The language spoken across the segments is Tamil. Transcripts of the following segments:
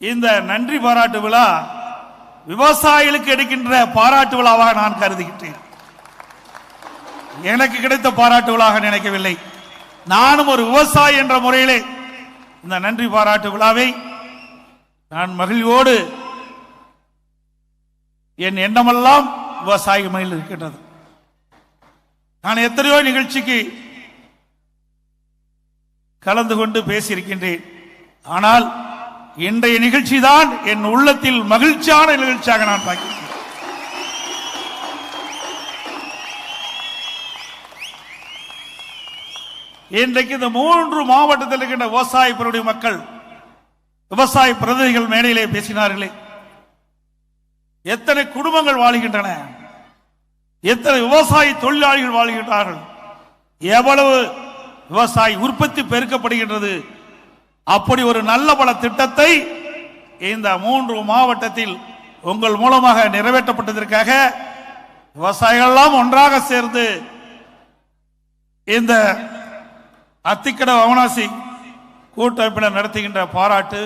இந்த நன்றி பாராட்டு விழா விவசாயிகளுக்கு எடுக்கின்ற பாராட்டு விழாவாக நான் கருதுகின்றேன். எனக்கு கிடைத்த பாராட்டு விழாக நினைக்கவில்லை. நானும் ஒரு விவசாயி என்ற முறையிலே இந்த நன்றி பாராட்டு விழாவை நான் மகிழ்வோடு என் எண்ணமெல்லாம் விவசாய மயில் இருக்கின்றது. நான் எத்தனையோ நிகழ்ச்சிக்கு கலந்து கொண்டு பேசியிருக்கின்றேன். ஆனால் இன்றைய நிகழ்ச்சி தான் என் உள்ளத்தில் மகிழ்ச்சியான நிகழ்ச்சியாக நான் பார்க்கிறேன். இன்றைக்கு இந்த 3 மாவட்டத்தில் இருக்கின்ற விவசாய பெருடைய மக்கள், விவசாய பிரதிநிதிகள் மேடையிலே பேசினார்களே, எத்தனை குடும்பங்கள் வாழ்கின்றன, எத்தனை விவசாய தொழிலாளிகள் வாழ்கின்றார்கள், எவ்வளவு விவசாய உற்பத்தி பெருக்கப்படுகின்றது. அப்படி ஒரு நல்ல பல திட்டத்தை இந்த 3 மாவட்டத்தில் உங்கள் மூலமாக நிறைவேற்றப்பட்டதற்காக விவசாயிகள் எல்லாம் ஒன்றாக சேர்ந்து இந்த அத்திக்கட அவனாசி கூட்டமைப்பினர் நடத்துகின்ற பாராட்டு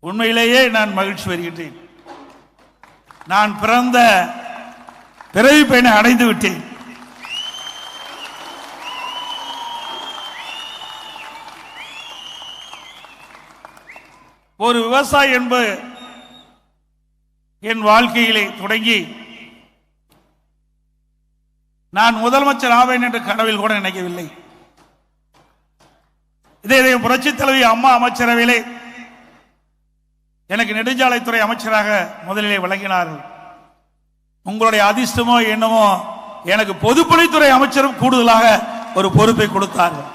உண்மையிலேயே நான் மகிழ்ச்சி வருகின்றேன். நான் பிறந்த பிறவி பயனை அடைந்து விட்டேன். ஒரு விவசாயி என்பது என் வாழ்க்கையிலே தொடங்கி நான் முதலமைச்சர் ஆவேன் என்று கனவில் கூட நினைக்கவில்லை. இதே புரட்சி தலைவி அம்மா அமைச்சரவையிலே எனக்கு நெடுஞ்சாலைத்துறை அமைச்சராக முதலிலே வழங்கினார்கள். உங்களுடைய அதிர்ஷ்டமோ என்னமோ எனக்கு பொதுப்பணித்துறை அமைச்சரும் கூடுதலாக ஒரு பொறுப்பை கொடுத்தார்கள்.